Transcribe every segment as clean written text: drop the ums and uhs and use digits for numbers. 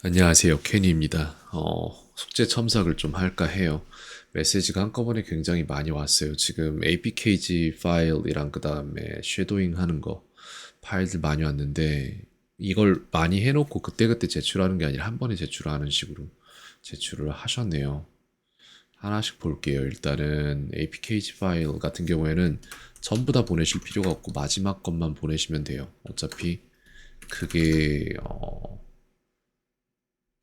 안녕하세요. 케니입니다. 숙제 첨삭을 좀 할까 해요. 메시지가 한꺼번에 굉장히 많이 왔어요. 지금 APKG 파일이랑 그 다음에 쉐도잉 하는 거 파일들 많이 왔는데 이걸 많이 해놓고 그때그때 제출하는 게 아니라 한 번에 제출하는 식으로 제출을 하셨네요. 하나씩 볼게요. 일단은 APKG 파일 같은 경우에는 전부 다 보내실 필요가 없고 마지막 것만 보내시면 돼요. 그게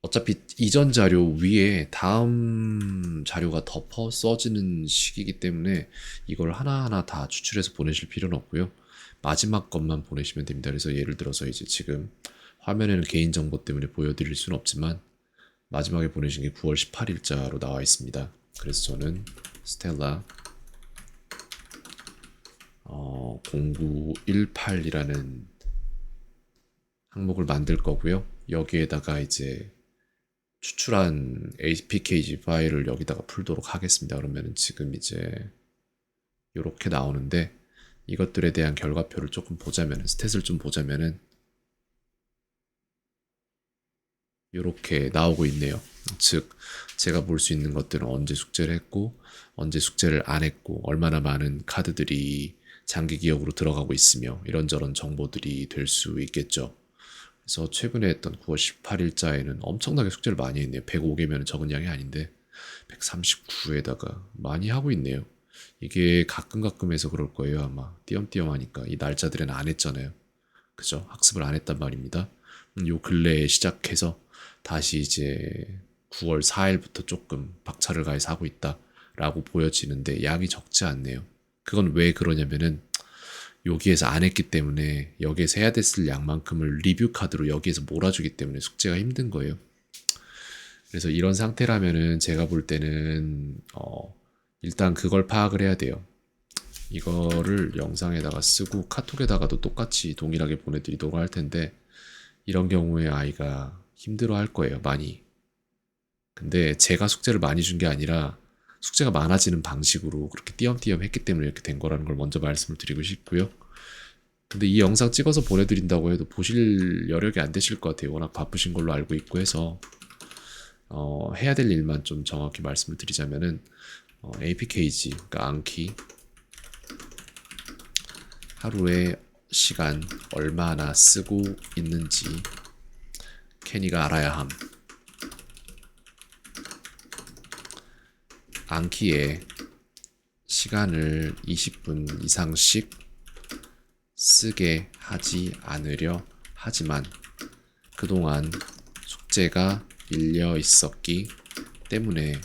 어차피 이전 자료 위에 다음 자료가 덮어 써지는 식이기 때문에 이걸 하나하나 다 추출해서 보내실 필요는 없고요. 마지막 것만 보내시면 됩니다. 그래서 예를 들어서 이제 지금 화면에는 개인정보 때문에 보여드릴 수는 없지만 마지막에 보내신 게 9월 18일자로 나와 있습니다. 그래서 저는 스텔라 0918이라는 항목을 만들 거고요. 여기에다가 이제 추출한 APKG 파일을 여기다가 풀도록 하겠습니다. 그러면 지금 이제 이렇게 나오는데 이것들에 대한 결과표를 조금 보자면 스탯을 좀 보자면은 이렇게 나오고 있네요. 즉 제가 볼 수 있는 것들은 언제 숙제를 했고 언제 숙제를 안 했고 얼마나 많은 카드들이 장기 기억으로 들어가고 있으며 이런저런 정보들이 될 수 있겠죠. 그래서 최근에 했던 9월 18일자에는 엄청나게 숙제를 많이 했네요. 105개면 적은 양이 아닌데 139에다가 많이 하고 있네요. 이게 가끔 해서 그럴 거예요. 아마 띄엄띄엄 하니까 이 날짜들에는 안 했잖아요. 그죠? 학습을 안 했단 말입니다. 요 근래에 시작해서 다시 이제 9월 4일부터 조금 박차를 가해서 하고 있다라고 보여지는데 양이 적지 않네요. 그건 왜 그러냐면은 여기에서 안 했기 때문에 여기에서 해야 됐을 양만큼을 리뷰 카드로 여기에서 몰아주기 때문에 숙제가 힘든 거예요. 그래서 이런 상태라면은 제가 볼 때는 일단 그걸 파악을 해야 돼요. 이거를 영상에다가 쓰고 카톡에다가도 똑같이 동일하게 보내드리도록 할 텐데 이런 경우에 아이가 힘들어 할 거예요, 많이. 근데 제가 숙제를 많이 준 게 아니라 숙제가 많아지는 방식으로 그렇게 띄엄띄엄 했기 때문에 이렇게 된 거라는 걸 먼저 말씀을 드리고 싶고요. 근데 이 영상 찍어서 보내드린다고 해도 보실 여력이 안 되실 것 같아요. 워낙 바쁘신 걸로 알고 있고 해서 해야 될 일만 좀 정확히 말씀을 드리자면은 APKG, 그러니까 암키 하루에 시간 얼마나 쓰고 있는지 케니가 알아야 함. 암키에 시간을 20분 이상씩 쓰게 하지 않으려 하지만 그동안 숙제가 밀려 있었기 때문에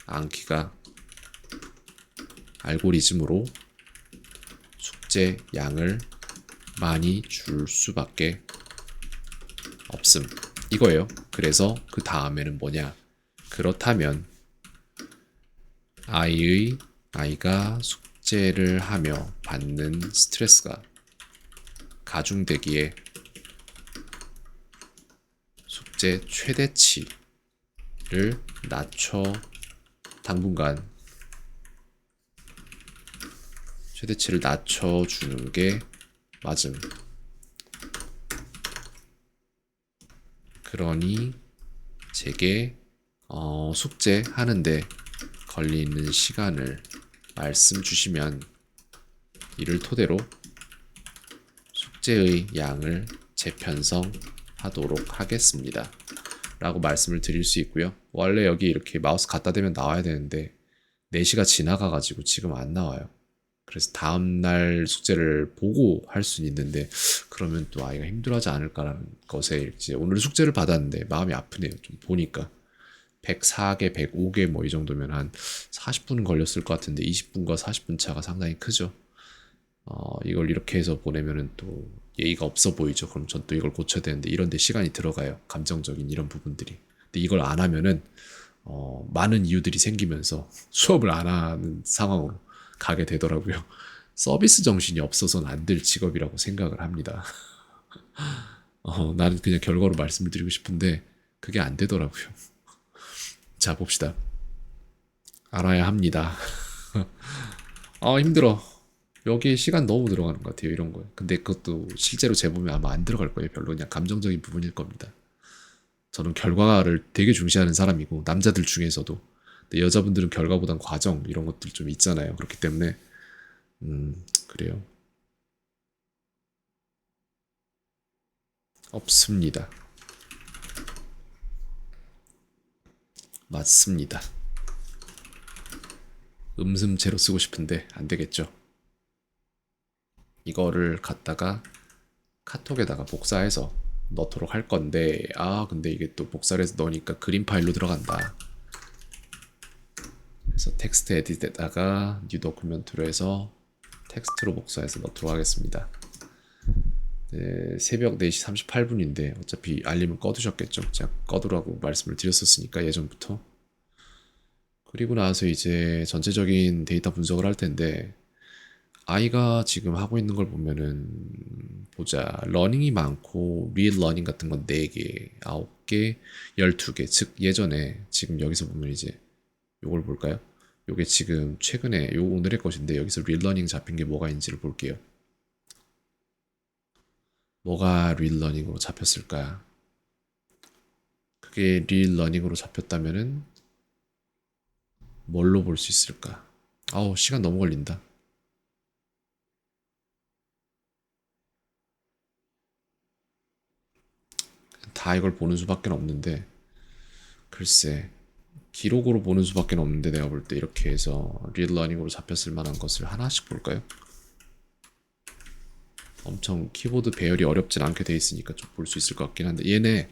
암키가 알고리즘으로 숙제 양을 많이 줄 수밖에 없음. 이거예요. 그래서 그 다음에는 뭐냐? 그렇다면 아이가 숙제를 하며 받는 스트레스가 가중되기에 숙제 최대치를 낮춰 당분간 최대치를 낮춰주는 게 맞음. 그러니 제게 숙제 하는데 걸리는 시간을 말씀 주시면 이를 토대로 숙제의 양을 재편성하도록 하겠습니다. 라고 말씀을 드릴 수 있고요. 원래 여기 이렇게 마우스 갖다 대면 나와야 되는데 4시가 지나가가지고 지금 안 나와요. 그래서 다음날 숙제를 보고 할 수는 있는데 그러면 또 아이가 힘들어하지 않을까라는 것에 이제 오늘 숙제를 받았는데 마음이 아프네요. 좀 보니까 104개, 105개 뭐 이 정도면 한 40분은 걸렸을 것 같은데 20분과 40분 차가 상당히 크죠. 이걸 이렇게 해서 보내면은 또 예의가 없어 보이죠. 그럼 전 또 이걸 고쳐야 되는데 이런데 시간이 들어가요. 감정적인 이런 부분들이. 근데 이걸 안 하면은 많은 이유들이 생기면서 수업을 안 하는 상황으로 가게 되더라고요. 서비스 정신이 없어서는 안 될 직업이라고 생각을 합니다. 나는 그냥 결과로 말씀을 드리고 싶은데 그게 안 되더라고요. 자, 봅시다. 알아야 합니다. 힘들어. 여기에 시간 너무 들어가는 것 같아요. 이런 거. 근데 그것도 실제로 재보면 아마 안 들어갈 거예요. 별로 그냥 감정적인 부분일 겁니다. 저는 결과를 되게 중시하는 사람이고 남자들 중에서도. 근데 여자분들은 결과보단 과정 이런 것들 좀 있잖아요. 그렇기 때문에 그래요. 없습니다. 맞습니다. 음슴체로 쓰고 싶은데 안 되겠죠. 이거를 갖다가 카톡에다가 복사해서 넣도록 할 건데, 근데 이게 또 복사를 해서 넣으니까 그림 파일로 들어간다. 그래서 텍스트 에디트에다가 뉴 도큐멘트로 해서 텍스트로 복사해서 넣도록 하겠습니다. 네, 새벽 4시 38분인데 어차피 알림은 꺼두셨겠죠. 제가 꺼두라고 말씀을 드렸었으니까 예전부터. 그리고 나서 이제 전체적인 데이터 분석을 할 텐데, 아이가 지금 하고 있는 걸 보면은 보자. 러닝이 많고 리얼 러닝 같은 건 4개, 9개, 12개. 즉 예전에 지금 여기서 보면 이제 요걸 볼까요? 요게 지금 최근에 요 오늘의 것인데 여기서 리얼 러닝 잡힌 게 뭐가 있는지를 볼게요. 뭐가 리얼 러닝으로 잡혔을까? 그게 리얼 러닝으로 잡혔다면은 뭘로 볼 수 있을까? 아우 시간 너무 걸린다. 다 이걸 보는 수밖에 없는데 글쎄 기록으로 보는 수밖에 없는데 내가 볼 때 이렇게 해서 리드러닝으로 잡혔을 만한 것을 하나씩 볼까요? 엄청 키보드 배열이 어렵진 않게 돼 있으니까 좀 볼 수 있을 것 같긴 한데 얘네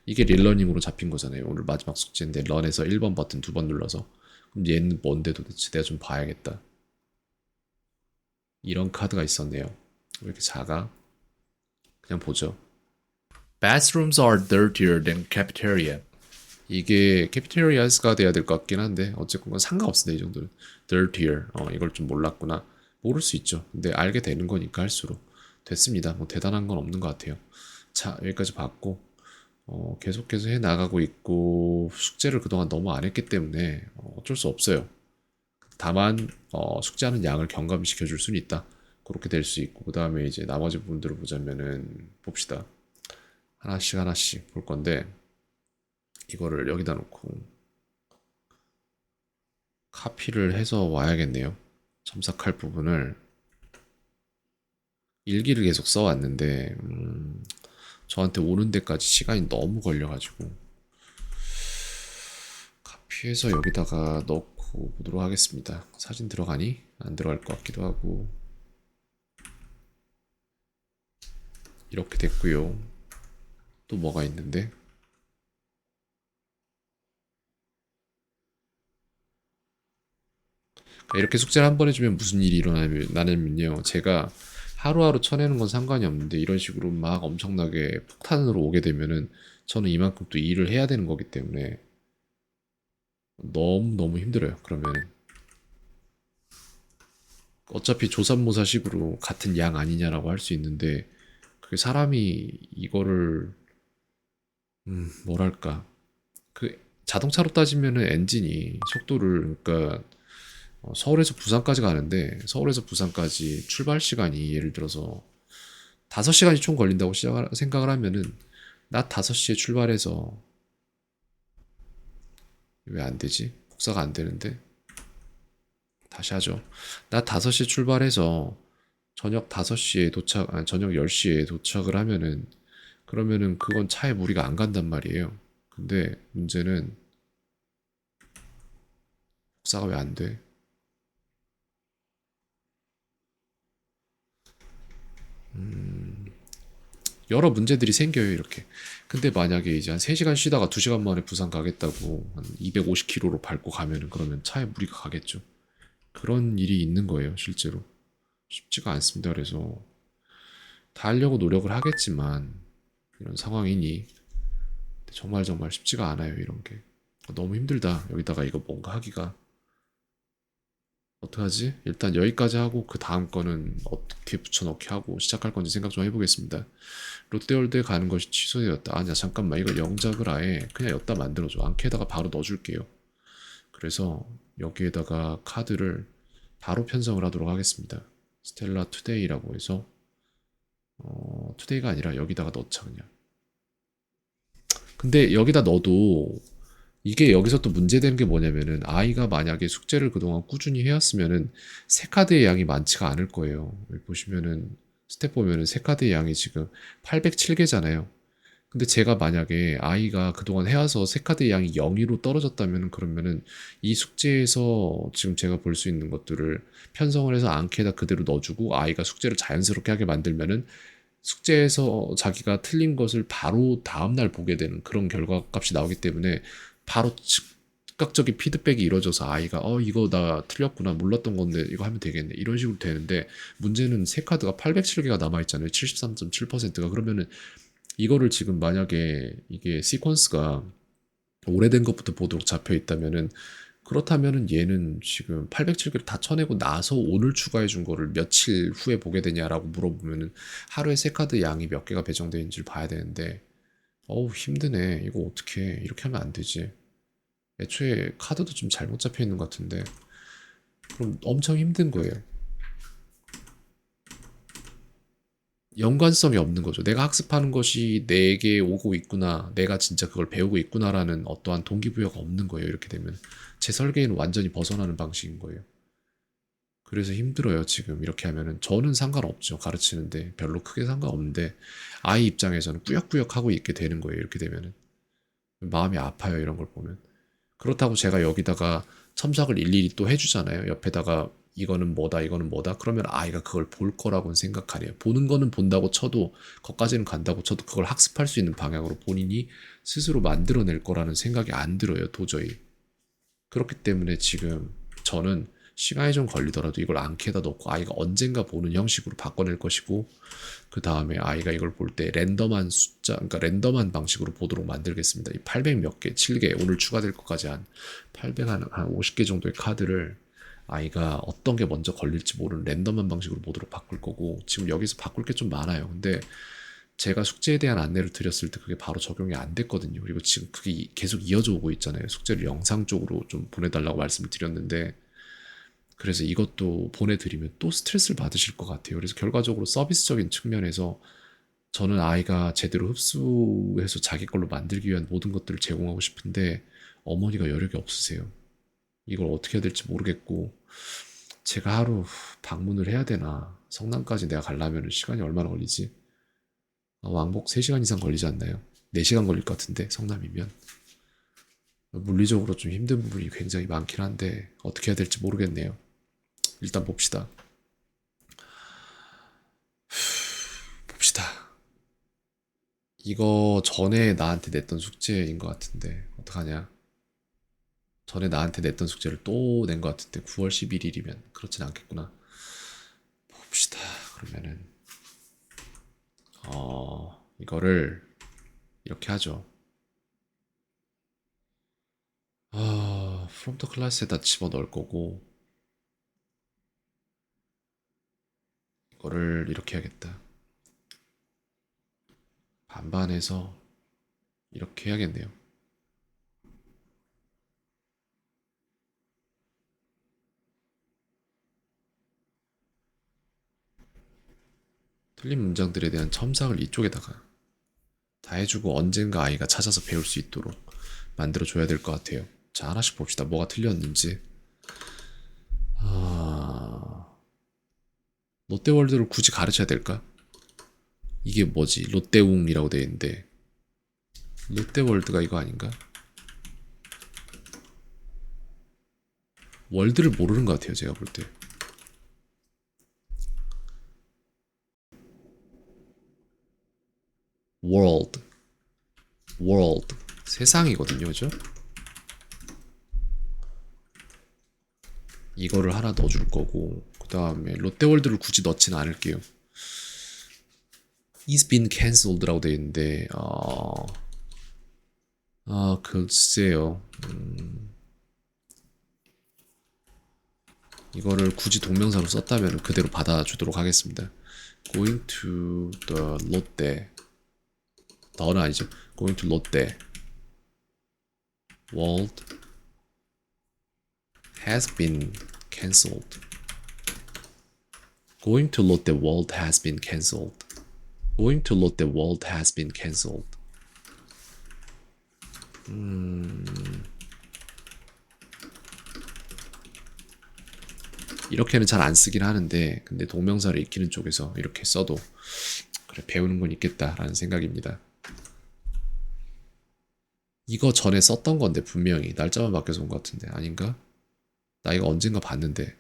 이게 릴러닝으로 잡힌 거잖아요. 오늘 마지막 숙제인데 런에서 1번 버튼 2번 눌러서 그럼 얘는 뭔데 도대체 내가 좀 봐야겠다. 이런 카드가 있었네요. 왜 이렇게 작아? 그냥 보죠. Bathrooms are dirtier than cafeteria. 이게 캐피테리아스가 돼야 될 것 같긴 한데 어쨌건 상관없습니다. 이 정도는 dirtier. 이걸 좀 몰랐구나. 모를 수 있죠. 근데 알게 되는 거니까 할수록 됐습니다. 뭐 대단한 건 없는 것 같아요. 자 여기까지 봤고 계속해서 해 나가고 있고 숙제를 그동안 너무 안 했기 때문에 어쩔 수 없어요. 다만 숙제하는 양을 경감시켜 줄 수는 있다. 그렇게 될 수 있고 그 다음에 이제 나머지 부분들을 보자면은 봅시다. 하나씩 하나씩 볼 건데 이거를 여기다 놓고 카피를 해서 와야겠네요. 첨삭할 부분을 일기를 계속 써왔는데 저한테 오는 데까지 시간이 너무 걸려가지고 카피해서 여기다가 넣고 보도록 하겠습니다. 사진 들어가니? 안 들어갈 것 같기도 하고 이렇게 됐고요. 또 뭐가 있는데 이렇게 숙제를 한 번 해주면 무슨 일이 일어나냐면요. 제가 하루하루 쳐내는 건 상관이 없는데 이런 식으로 막 엄청나게 폭탄으로 오게 되면은 저는 이만큼 또 일을 해야 되는 거기 때문에 너무너무 힘들어요. 그러면 어차피 조삼모사식으로 같은 양 아니냐라고 할 수 있는데 그게 사람이 이거를 뭐랄까 그 자동차로 따지면은 엔진이 속도를 그러니까 서울에서 부산까지 가는데 서울에서 부산까지 출발 시간이 예를 들어서 5시간이 총 걸린다고 생각을 하면은 낮 5시에 출발해서 왜 안 되지? 복사가 안 되는데 다시 하죠. 낮 5시에 출발해서 저녁 5시에 도착, 아니 저녁 10시에 도착을 하면은 그러면은 그건 차에 무리가 안 간단 말이에요. 근데 문제는 복사가 왜 안 돼? 여러 문제들이 생겨요, 이렇게. 근데 만약에 이제 한 3시간 쉬다가 2시간 만에 부산 가겠다고 한 250km로 밟고 가면은 그러면 차에 무리가 가겠죠. 그런 일이 있는 거예요, 실제로. 쉽지가 않습니다. 그래서 다 하려고 노력을 하겠지만 이런 상황이니 정말 정말 쉽지가 않아요, 이런 게. 너무 힘들다. 여기다가 이거 뭔가 하기가. 어떡하지? 일단 여기까지 하고 그 다음 거는 어떻게 붙여넣기 하고 시작할 건지 생각 좀 해보겠습니다. 롯데월드에 가는 것이 취소되었다. 아니야 잠깐만 이거 영작을 아예 그냥 여기다 만들어줘. 앙케에다가 바로 넣어줄게요. 그래서 여기에다가 카드를 바로 편성을 하도록 하겠습니다. 스텔라 투데이라고 해서 투데이가 아니라 여기다가 넣자 그냥. 근데 여기다 넣어도 이게 여기서 또 문제되는 게 뭐냐면은 아이가 만약에 숙제를 그동안 꾸준히 해왔으면은 새 카드의 양이 많지가 않을 거예요. 여기 보시면은 스텝 보면은 새 카드의 양이 지금 807개잖아요. 근데 제가 만약에 아이가 그동안 해와서 새 카드의 양이 0으로 떨어졌다면 그러면은 이 숙제에서 지금 제가 볼 수 있는 것들을 편성을 해서 앙케에다 그대로 넣어주고 아이가 숙제를 자연스럽게 하게 만들면은 숙제에서 자기가 틀린 것을 바로 다음날 보게 되는 그런 결과값이 나오기 때문에 바로 즉각적인 피드백이 이루어져서 아이가 이거 나 틀렸구나 몰랐던 건데 이거 하면 되겠네 이런 식으로 되는데 문제는 새 카드가 807개가 남아있잖아요. 73.7%가 그러면은 이거를 지금 만약에 이게 시퀀스가 오래된 것부터 보도록 잡혀 있다면은 그렇다면은 얘는 지금 807개를 다 쳐내고 나서 오늘 추가해 준 거를 며칠 후에 보게 되냐라고 물어보면은 하루에 새 카드 양이 몇 개가 배정되어 있는지를 봐야 되는데 어우 힘드네. 이거 어떻게 이렇게 하면 안 되지. 애초에 카드도 좀 잘못 잡혀 있는 것 같은데 그럼 엄청 힘든 거예요. 연관성이 없는 거죠. 내가 학습하는 것이 내게 오고 있구나, 내가 진짜 그걸 배우고 있구나라는 어떠한 동기부여가 없는 거예요. 이렇게 되면 제 설계에는 완전히 벗어나는 방식인 거예요. 그래서 힘들어요. 지금 이렇게 하면은 저는 상관없죠. 가르치는데 별로 크게 상관없는데 아이 입장에서는 꾸역꾸역 하고 있게 되는 거예요. 이렇게 되면은 마음이 아파요. 이런 걸 보면. 그렇다고 제가 여기다가 첨삭을 일일이 또 해주잖아요. 옆에다가 이거는 뭐다, 이거는 뭐다. 그러면 아이가 그걸 볼 거라고는 생각 안 해요. 보는 거는 본다고 쳐도, 거기까지는 간다고 쳐도 그걸 학습할 수 있는 방향으로 본인이 스스로 만들어낼 거라는 생각이 안 들어요, 도저히. 그렇기 때문에 지금 저는 시간이 좀 걸리더라도 이걸 앙케에다 넣고 아이가 언젠가 보는 형식으로 바꿔낼 것이고, 그 다음에 아이가 이걸 볼 때 랜덤한 숫자, 그러니까 랜덤한 방식으로 보도록 만들겠습니다. 이 800 몇 개, 7개, 오늘 추가될 것까지 한 800, 한 50개 정도의 카드를 아이가 어떤 게 먼저 걸릴지 모르는 랜덤한 방식으로 보도록 바꿀 거고, 지금 여기서 바꿀 게 좀 많아요. 근데 제가 숙제에 대한 안내를 드렸을 때 그게 바로 적용이 안 됐거든요. 그리고 지금 그게 계속 이어져 오고 있잖아요. 숙제를 영상 쪽으로 좀 보내달라고 말씀을 드렸는데, 그래서 이것도 보내드리면 또 스트레스를 받으실 것 같아요. 그래서 결과적으로 서비스적인 측면에서 저는 아이가 제대로 흡수해서 자기 걸로 만들기 위한 모든 것들을 제공하고 싶은데 어머니가 여력이 없으세요. 이걸 어떻게 해야 될지 모르겠고 제가 하루 방문을 해야 되나 성남까지 내가 가려면 시간이 얼마나 걸리지? 왕복 3시간 이상 걸리지 않나요? 4시간 걸릴 것 같은데 성남이면 물리적으로 좀 힘든 부분이 굉장히 많긴 한데 어떻게 해야 될지 모르겠네요. 일단 봅시다. 봅시다. 이거 전에 나한테 냈던 숙제인 것 같은데 어떡하냐? 전에 나한테 냈던 숙제를 또 낸 것 같은데 9월 11일이면 그렇진 않겠구나. 봅시다. 그러면은 이거를 이렇게 하죠. from the class에다 집어넣을 거고 이거를 이렇게 해야겠다. 반반해서 이렇게 해야겠네요. 틀린 문장들에 대한 첨삭을 이쪽에다가 다 해주고 언젠가 아이가 찾아서 배울 수 있도록 만들어줘야 될 것 같아요. 자, 하나씩 봅시다. 뭐가 틀렸는지. 롯데월드를 굳이 가르쳐야 될까? 이게 뭐지? 롯데웅이라고 되어 있는데 롯데월드가 이거 아닌가? 월드를 모르는 것 같아요. 제가 볼 때. world, world 세상이거든요. 그죠? 이거를 하나 넣어줄 거고 그 다음에 롯데월드를 굳이 넣진 않을게요. It's been cancelled라고 되어 있는데 글쎄요. 이거를 굳이 동명사로 썼다면 그대로 받아주도록 하겠습니다. Going to the 롯데 더는 아니죠. Going to 롯데 World has been cancelled. Going to 롯데 World has been cancelled. Going to 롯데 World has been cancelled. 이렇게는 잘 안 쓰긴 하는데 근데 동명사를 익히는 쪽에서 이렇게 써도 그래 배우는 건 있겠다라는 생각입니다. 이거 전에 썼던 건데 분명히 날짜만 바뀌어서 온 것 같은데 아닌가? 나 이거 언젠가 봤는데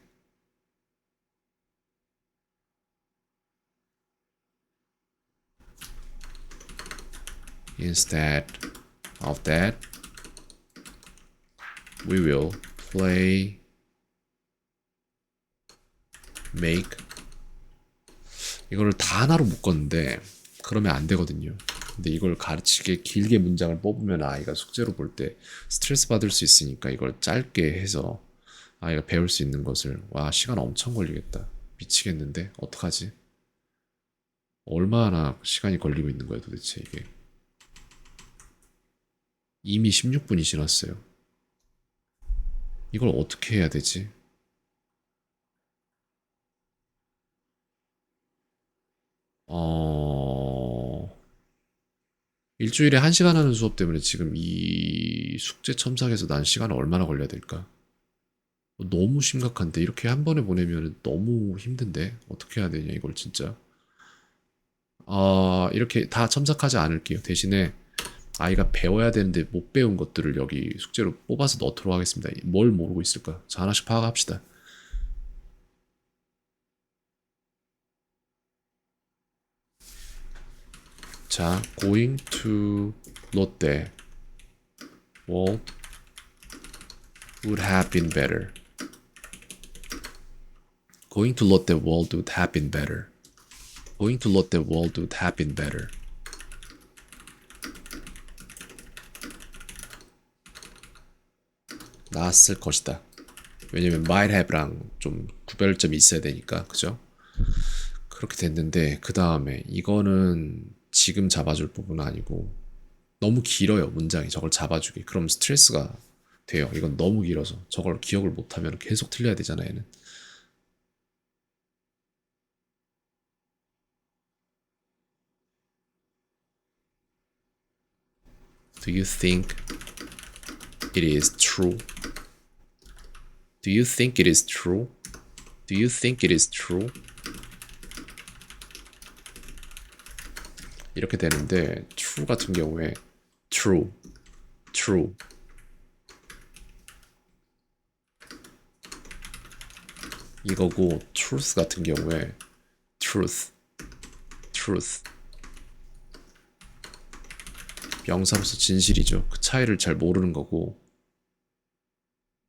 Instead of that we will play make 이거를 다 하나로 묶었는데 그러면 안 되거든요. 근데 이걸 가르치게 길게 문장을 뽑으면 아이가 숙제로 볼 때 스트레스 받을 수 있으니까 이걸 짧게 해서 아이가 배울 수 있는 것을 와 시간 엄청 걸리겠다. 미치겠는데 어떡하지? 얼마나 시간이 걸리고 있는 거야 도대체 이게. 이미 16분이 지났어요. 이걸 어떻게 해야 되지? 일주일에 1시간 하는 수업 때문에 지금 이 숙제 첨삭에서 난 시간을 얼마나 걸려야 될까? 너무 심각한데 이렇게 한 번에 보내면 너무 힘든데 어떻게 해야 되냐 이걸 진짜. 이렇게 다 첨삭하지 않을게요. 대신에 아이가 배워야 되는데 못 배운 것들을 여기 숙제로 뽑아서 넣도록 하겠습니다. 뭘 모르고 있을까? 자, 하나씩 파악합시다. 자, going to 롯데 World would have been better. Going to Lotte World would have been better. Going to Lotte World would have been better. 나았을 것이다. 왜냐면 might have랑 좀 구별점이 있어야 되니까, 그죠? 그렇게 됐는데 그 다음에 이거는 지금 잡아줄 부분은 아니고 너무 길어요 문장이 저걸 잡아주기. 그럼 스트레스가 돼요. 이건 너무 길어서 저걸 기억을 못하면 계속 틀려야 되잖아 얘는. Do you think it is true? Do you think it is true? Do you think it is true? 이렇게 되는데 true 같은 경우에 true, true 이거고 truth 같은 경우에 truth, truth 명사로서 진실이죠. 그 차이를 잘 모르는 거고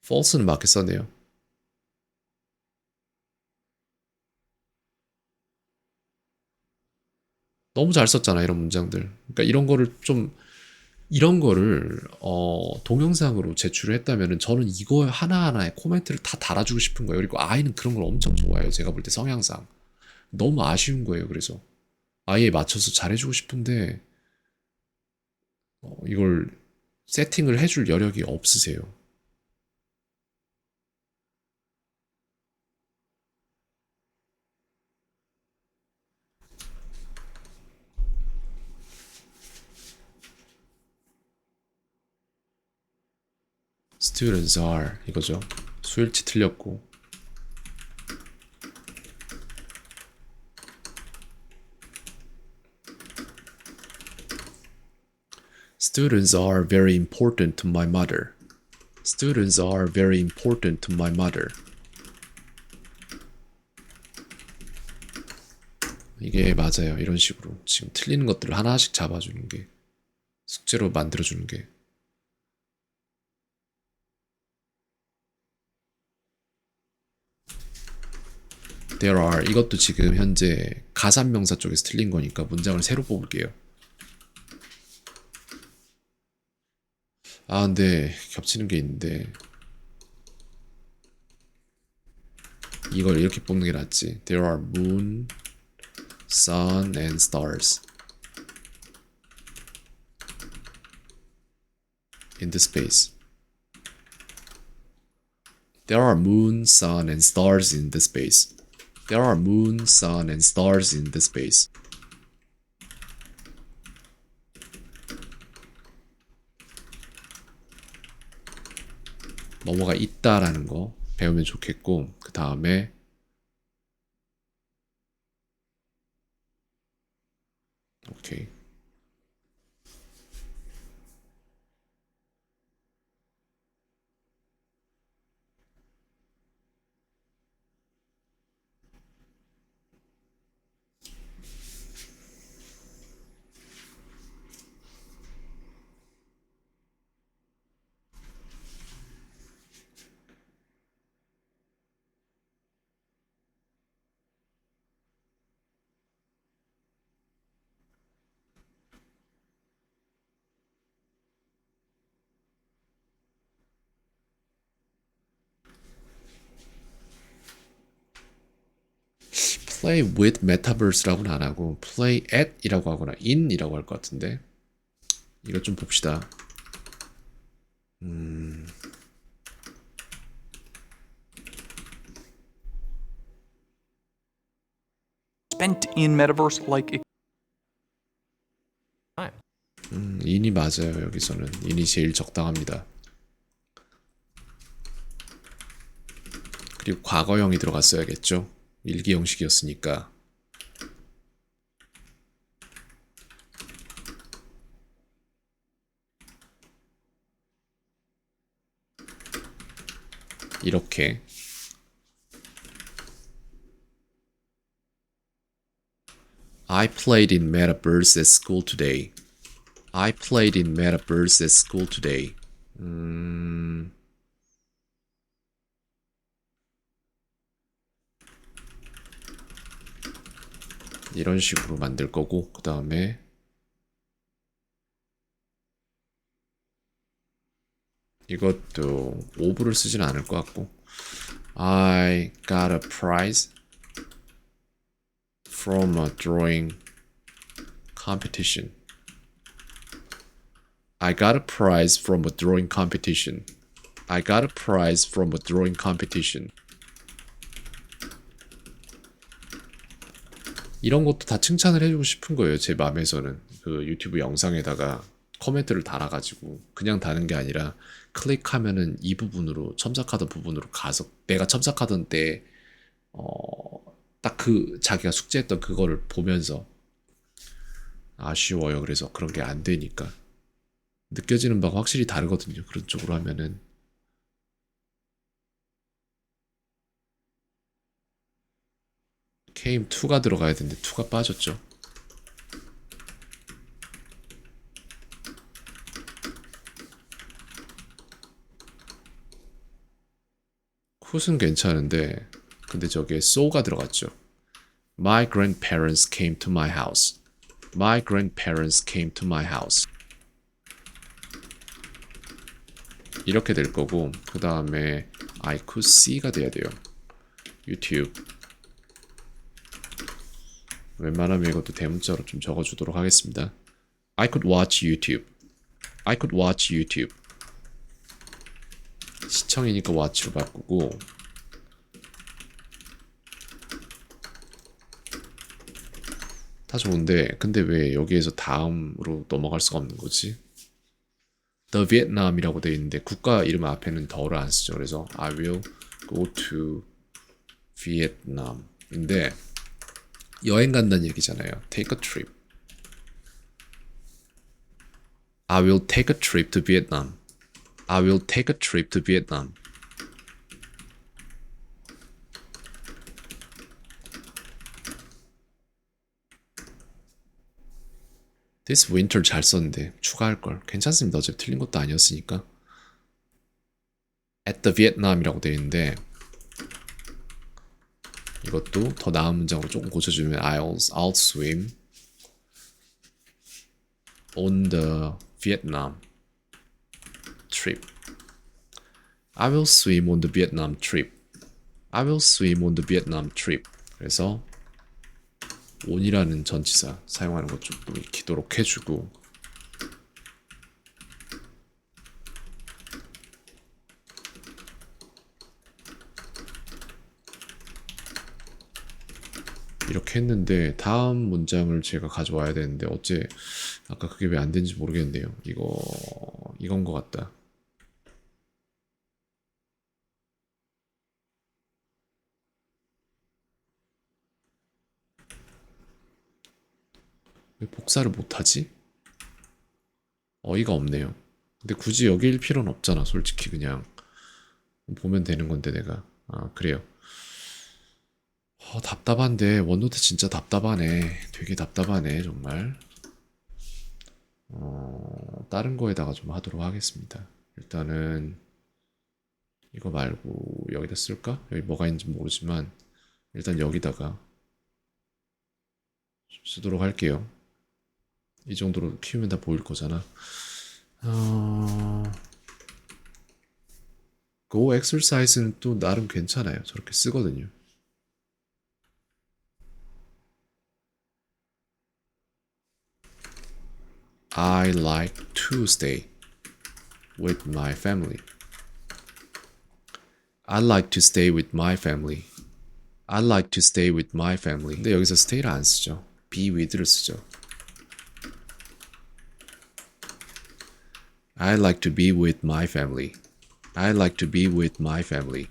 false는 맞게 써네요. 너무 잘 썼잖아 이런 문장들. 그러니까 이런 거를 좀 이런 거를 동영상으로 제출을 했다면은 저는 이거 하나하나에 코멘트를 다 달아주고 싶은 거예요. 그리고 아이는 그런 걸 엄청 좋아해요. 제가 볼 때 성향상 너무 아쉬운 거예요. 그래서 아이에 맞춰서 잘해주고 싶은데 이걸 세팅을 해줄 여력이 없으세요. Students are 이거죠. 수일치 틀렸고 Students are very important to my mother. Students are very important to my mother. 이게 맞아요. 이런 식으로 지금 틀리는 것들을 하나씩 잡아주는 게 숙제로 만들어주는 게 There are 이것도 지금 현재 가산명사 쪽에서 틀린 거니까 문장을 새로 뽑을게요. 근데 겹치는 게 있는데 이걸 이렇게 뽑는 게 낫지. There are moon, sun and stars in the space. There are moon, sun and stars in the space. There are moon, sun and stars in the space. 뭐뭐가 있다라는 거 배우면 좋겠고 그 다음에 오케이. play with metaverse라고는 안 하고 play at 이라고 하거나 in이라고 할 것 같은데 이거 좀 봅시다. spent in metaverse like in이 맞아요. 여기서는 in이 제일 적당합니다. 그리고 과거형이 들어갔어야겠죠. 일기 형식이었으니까. 이렇게 I played in metaverse at school today. I played in metaverse at school today. 이런 식으로 만들 거고 그 다음에 이것도 오브를 쓰진 않을 것 같고 I got a prize from a drawing competition. I got a prize from a drawing competition. I got a prize from a drawing competition. 이런 것도 다 칭찬을 해주고 싶은 거예요. 제 마음에서는 그 유튜브 영상에다가 코멘트를 달아가지고 그냥 다는 게 아니라 클릭하면은 이 부분으로 첨삭하던 부분으로 가서 내가 첨삭하던 때 딱 그 자기가 숙제했던 그거를 보면서 아쉬워요. 그래서 그런 게 안 되니까 느껴지는 바가 확실히 다르거든요. 그런 쪽으로 하면은 KM2가 들어가야 되는데 2가 빠졌죠. 굿은 괜찮은데 근데 저기에 so가 들어갔죠. My grandparents came to my house. My grandparents came to my house. 이렇게 될 거고 그 다음에 I could see가 돼야 돼요. 유튜브. 웬만하면 이것도 대문자로 좀 적어주도록 하겠습니다. I could watch YouTube. I could watch YouTube. 시청이니까 watch로 바꾸고 다 좋은데 근데 왜 여기에서 다음으로 넘어갈 수가 없는 거지? The Vietnam이라고 되어 있는데 국가 이름 앞에는 더를 안 쓰죠. 그래서 I will go to Vietnam인데 여행 간다는 얘기잖아요. Take a trip. I will take a trip to Vietnam. I will take a trip to Vietnam. This winter 잘 썼는데 추가할 걸. 괜찮습니다. 어차피 틀린 것도 아니었으니까. At the Vietnam이라고 되어 있는데 이것도 더 나은 문장으로 조금 고쳐주면 I'll swim on the Vietnam trip. I will swim on the Vietnam trip. I will swim on the Vietnam trip. 그래서 on이라는 전치사 사용하는 것 조금 익히도록 해주고 이렇게 했는데 다음 문장을 제가 가져와야 되는데 어째 아까 그게 왜 안 된지 모르겠네요. 이건 것 같다. 왜 복사를 못하지? 어이가 없네요. 근데 굳이 여기일 필요는 없잖아. 솔직히 그냥 보면 되는 건데 내가. 아, 그래요. 답답한데 원노트 진짜 답답하네. 되게 답답하네 정말. 다른 거에다가 좀 하도록 하겠습니다. 일단은 이거 말고 여기다 쓸까? 여기 뭐가 있는지 모르지만 일단 여기다가 쓰도록 할게요. 이 정도로 키우면 다 보일 거잖아. Go exercise는 또 나름 괜찮아요. 저렇게 쓰거든요. I like to stay with my family. I like to stay with my family. I like to stay with my family. 근데 여기서 stay를 안 쓰죠. be with를 쓰죠. I like to be with my family. I like to be with my family.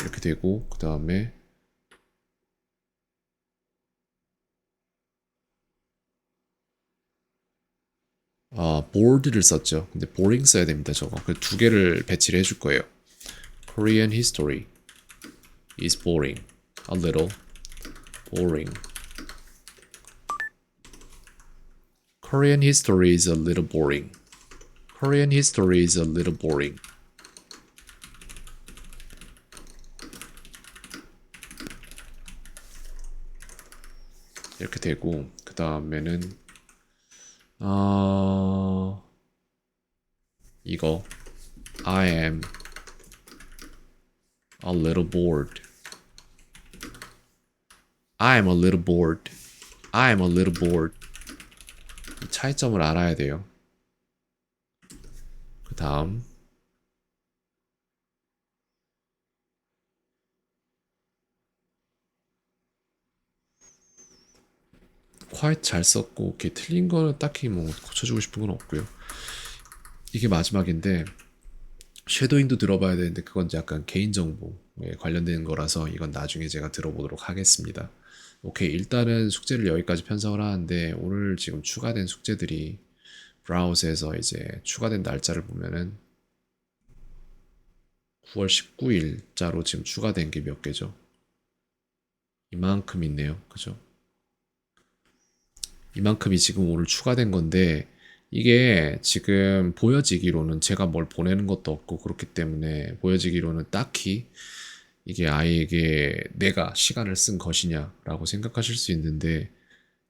이렇게 되고 그 다음에 bored를 썼죠. 근데 boring 써야 됩니다. 저거. 그 두 개를 배치를 해줄 거예요. Korean history is boring. A little boring. Korean history is a little boring. Korean history is a little boring. 이렇게 되고 그 다음에는 이거 I am a little bored. I am a little bored. I am a little bored. 이 차이점을 알아야 돼요. 그 다음 quite 잘 썼고 이렇게 틀린 거는 딱히 뭐 고쳐주고 싶은 건 없고요. 이게 마지막인데 쉐도잉도 들어봐야 되는데 그건 약간 개인정보에 관련된 거라서 이건 나중에 제가 들어보도록 하겠습니다. 오케이, 일단은 숙제를 여기까지 편성을 하는데 오늘 지금 추가된 숙제들이 브라우저에서 이제 추가된 날짜를 보면은 9월 19일자로 지금 추가된 게 몇 개죠? 이만큼 있네요. 그죠? 이만큼이 지금 오늘 추가된 건데 이게 지금 보여지기로는 제가 뭘 보내는 것도 없고 그렇기 때문에 보여지기로는 딱히 이게 아이에게 내가 시간을 쓴 것이냐라고 생각하실 수 있는데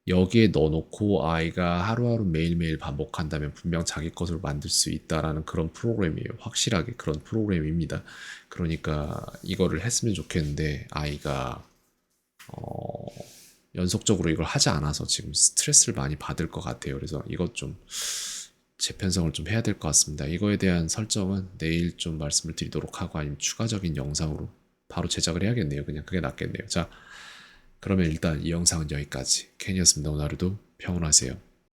여기에 넣어놓고 아이가 하루하루 매일매일 반복한다면 분명 자기 것으로 만들 수 있다라는 그런 프로그램이에요. 확실하게 그런 프로그램입니다. 그러니까 이거를 했으면 좋겠는데 아이가 연속적으로 이걸 하지 않아서 지금 스트레스를 많이 받을 것 같아요. 그래서 이것 좀 재편성을 좀 해야 될 것 같습니다. 이거에 대한 설정은 내일 좀 말씀을 드리도록 하고 아니면 추가적인 영상으로 바로 제작을 해야겠네요. 그냥 그게 낫겠네요. 자, 그러면 일단 이 영상은 여기까지. 켄이었습니다. 오늘 하루도 평온하세요.